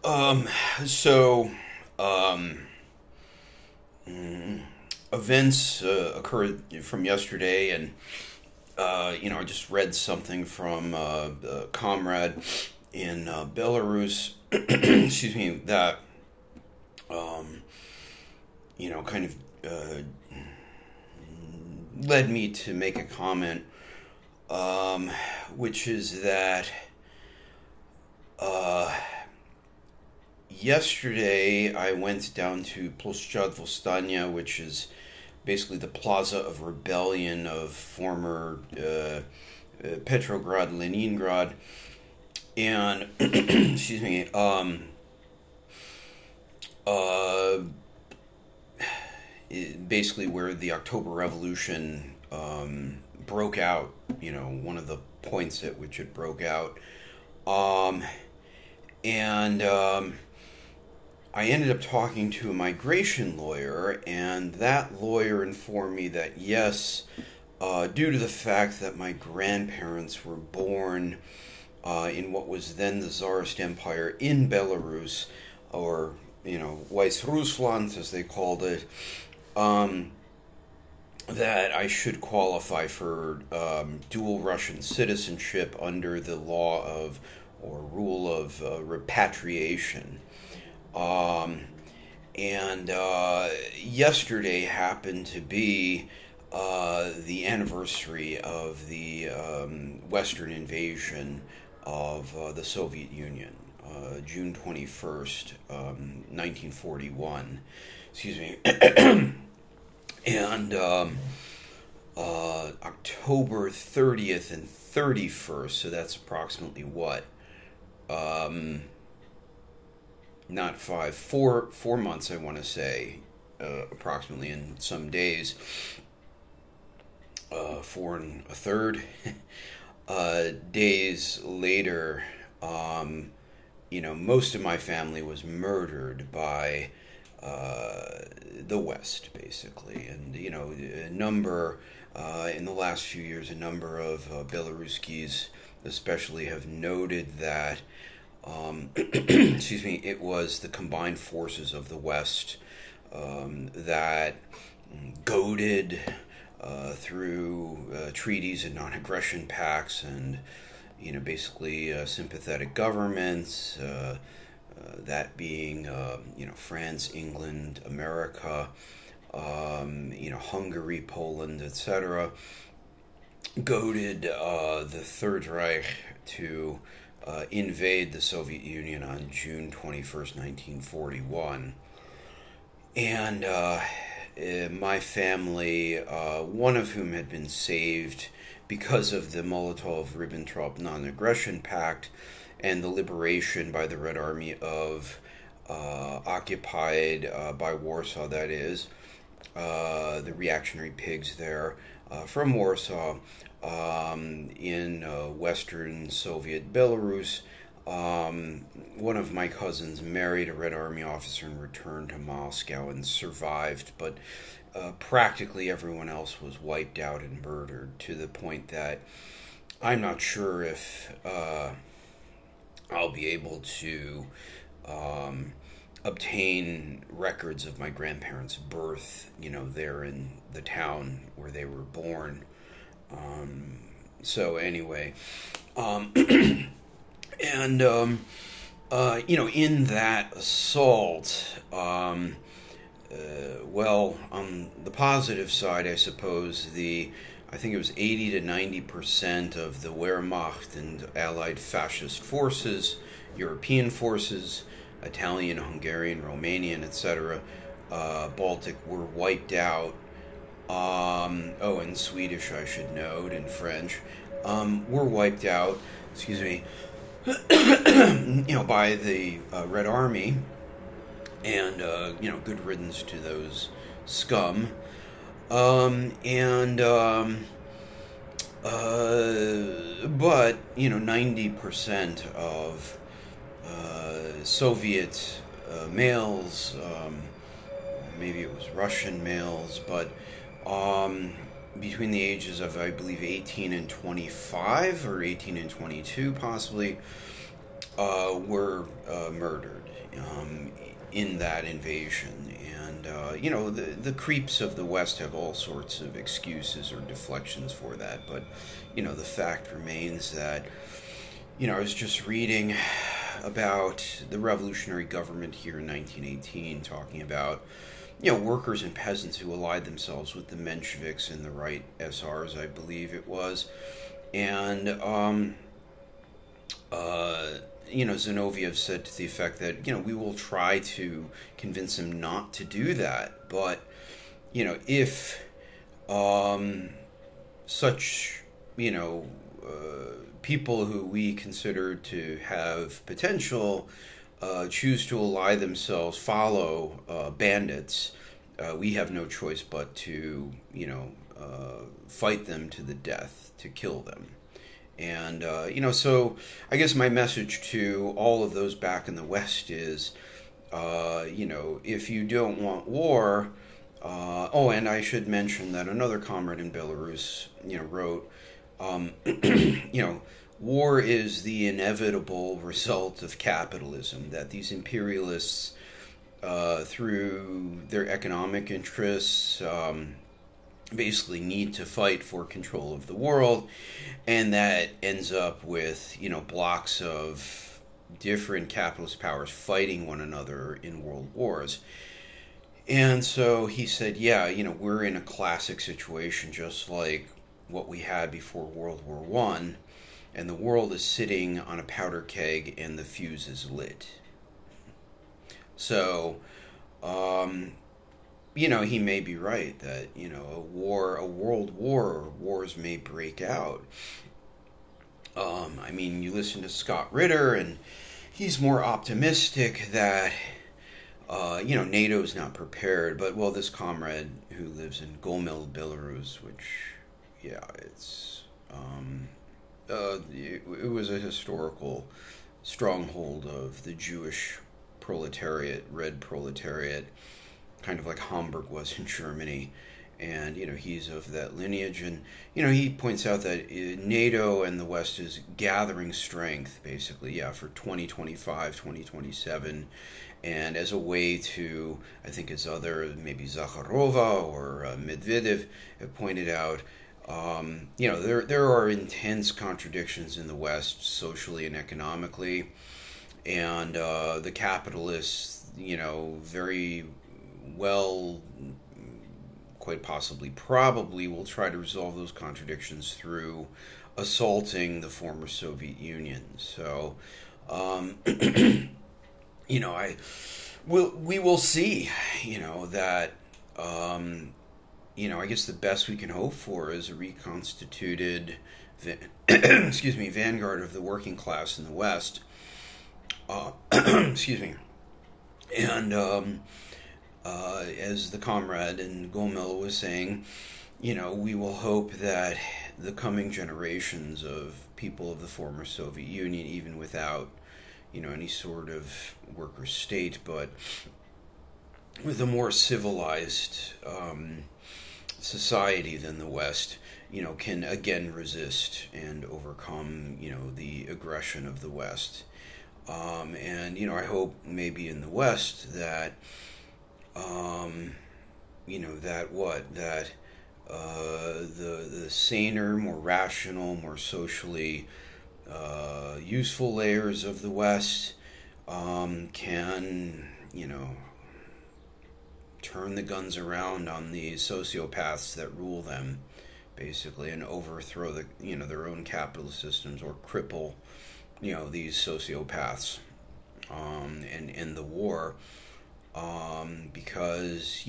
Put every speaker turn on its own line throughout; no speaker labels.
Um, so, um, mm, Events occurred from yesterday, and I just read something from a comrade in Belarus, excuse me, that um, kind of led me to make a comment, um, which is that uh, yesterday I went down to Ploshchad Vostania, which is basically the plaza of rebellion of former Petrograd, Leningrad, and excuse me, uh, basically where the October Revolution broke out. One of the points at which it broke out, um, and I ended up talking to a migration lawyer, and that lawyer informed me that yes, due to the fact that my grandparents were born in what was then the Tsarist Empire in Belarus, or Weiss Rusland as they called it, that I should qualify for dual Russian citizenship under the law of or rule of repatriation. And yesterday happened to be the anniversary of the Western invasion of the Soviet Union, June 21st, 1941. Excuse me. And October 30th and 31st, so that's approximately what? Not 4 months, I want to say, approximately, in some days, 4 1/3 days later, most of my family was murdered by the West, basically. And, a number, in the last few years, a number of Belaruskis especially have noted that excuse me, it was the combined forces of the West that goaded through treaties and non-aggression pacts and, basically sympathetic governments, that being, France, England, America, Hungary, Poland, etc., goaded the Third Reich to invade the Soviet Union on June 21st, 1941. And my family, one of whom had been saved because of the Molotov-Ribbentrop non-aggression pact and the liberation by the Red Army of occupied by Warsaw, that is, the reactionary pigs there, from Warsaw, in Western Soviet Belarus. One of my cousins married a Red Army officer and returned to Moscow and survived, but practically everyone else was wiped out and murdered, to the point that I'm not sure if I'll be able to obtain records of my grandparents' birth, there in the town where they were born. So anyway, and in that assault, well, on the positive side, I suppose, I think it was 80 to 90% of the Wehrmacht and Allied fascist forces, European forces, Italian, Hungarian, Romanian, etc., Baltic, were wiped out. And Swedish, I should note, and French, were wiped out, excuse me, by the Red Army, and, good riddance to those scum. But, 90% of Soviet males, maybe it was Russian males, but between the ages of, I believe, 18 and 25, or 18 and 22, possibly, were murdered in that invasion. And, the creeps of the West have all sorts of excuses or deflections for that. But, the fact remains that, I was just reading about the revolutionary government here in 1918, talking about, workers and peasants who allied themselves with the Mensheviks and the right SRs, I believe it was. And, Zinoviev said to the effect that, we will try to convince him not to do that. But, if such, people who we consider to have potential choose to ally themselves, follow bandits, we have no choice but to, fight them to the death, to kill them. And, so I guess my message to all of those back in the West is, if you don't want war, and I should mention that another comrade in Belarus, wrote, war is the inevitable result of capitalism, that these imperialists, through their economic interests, basically need to fight for control of the world, and that ends up with, blocks of different capitalist powers fighting one another in world wars. And so he said, we're in a classic situation just like what we had before World War One, and the world is sitting on a powder keg and the fuse is lit. So, he may be right that, a world war, or wars may break out. You listen to Scott Ritter, and he's more optimistic that, NATO's not prepared. But, well, this comrade who lives in Gomel, Belarus, which, it's, it was a historical stronghold of the Jewish proletariat, red proletariat, kind of like Hamburg was in Germany. And, he's of that lineage. And, he points out that NATO and the West is gathering strength, basically, for 2025, 2027. And as a way to, I think as other, maybe Zakharova or Medvedev have pointed out, there are intense contradictions in the West, socially and economically. And the capitalists, very well, quite possibly, probably will try to resolve those contradictions through assaulting the former Soviet Union. So, we will see, that, I guess the best we can hope for is a reconstituted, vanguard of the working class in the West. And, as the comrade in Gomel was saying, we will hope that the coming generations of people of the former Soviet Union, even without, any sort of worker state, but with a more civilized society than the West, can again resist and overcome, the aggression of the West. And, I hope maybe in the West that, the saner, more rational, more socially useful layers of the West can, turn the guns around on the sociopaths that rule them, basically, and overthrow their own capitalist systems, or cripple, these sociopaths, and end the war. Because,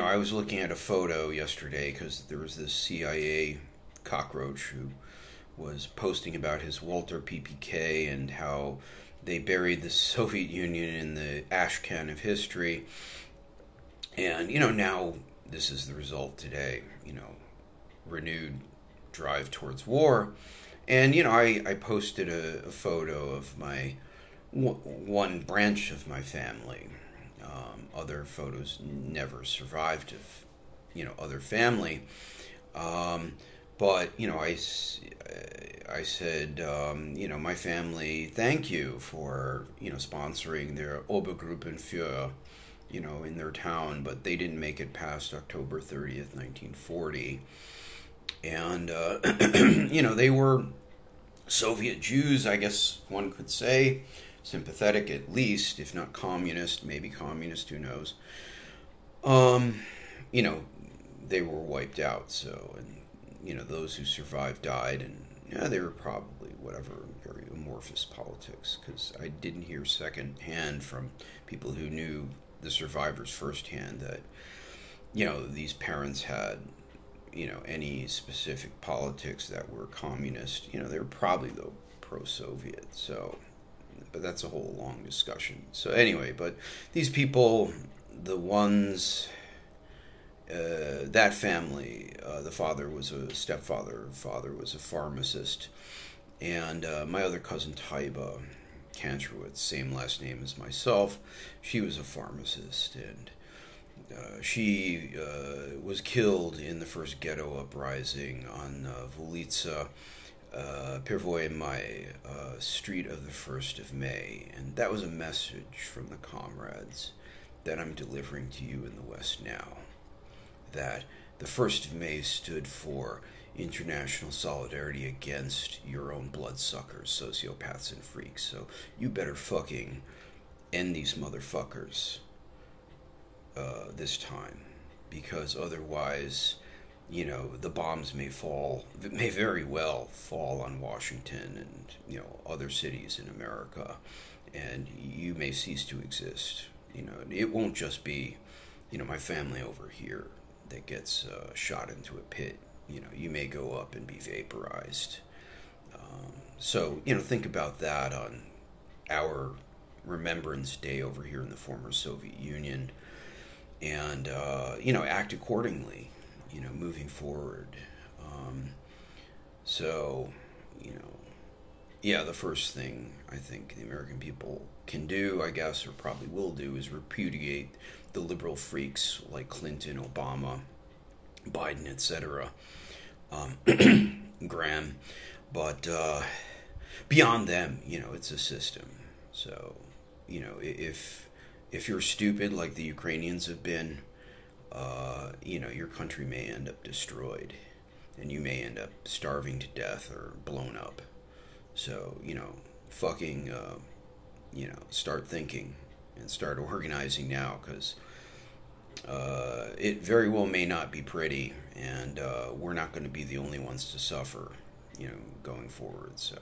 I was looking at a photo yesterday because there was this CIA cockroach who was posting about his Walter PPK and how they buried the Soviet Union in the ash can of history. And, now this is the result today, renewed drive towards war. And, I posted a photo of my one branch of my family. Other photos never survived of, other family. But, I said, my family, thank you for, sponsoring their Obergruppenführer, in their town, but they didn't make it past October 30th, 1940. And, they were Soviet Jews, I guess one could say, sympathetic at least, if not communist, maybe communist, who knows. Um, you know, they were wiped out, so, and, those who survived died, and, yeah, they were probably, whatever, very amorphous politics, because I didn't hear secondhand from people who knew the survivors firsthand that, these parents had, any specific politics that were communist. They were probably, though, pro-Soviet, so, but that's a whole long discussion. So anyway, but these people, the ones, that family, the father was a stepfather, father was a pharmacist, and my other cousin Taiba Kantrowitz, same last name as myself, she was a pharmacist, and she was killed in the first ghetto uprising on Vulitsa, Pervoy Mai, street of the 1st of May. And that was a message from the comrades that I'm delivering to you in the West now. That the 1st of May stood for international solidarity against your own bloodsuckers, sociopaths and freaks. So you better fucking end these motherfuckers this time, because otherwise, the bombs may very well fall on Washington and, other cities in America, and you may cease to exist. It won't just be, my family over here that gets shot into a pit. You may go up and be vaporized. So, think about that on our Remembrance Day over here in the former Soviet Union, and, act accordingly, moving forward. So, yeah, the first thing I think the American people can do, I guess, or probably will do, is repudiate the liberal freaks like Clinton, Obama, Biden, etc., Graham. But beyond them, it's a system. So, if you're stupid like the Ukrainians have been, your country may end up destroyed, and you may end up starving to death or blown up. So, fucking, start thinking and start organizing now, because it very well may not be pretty, and we're not going to be the only ones to suffer, going forward, so...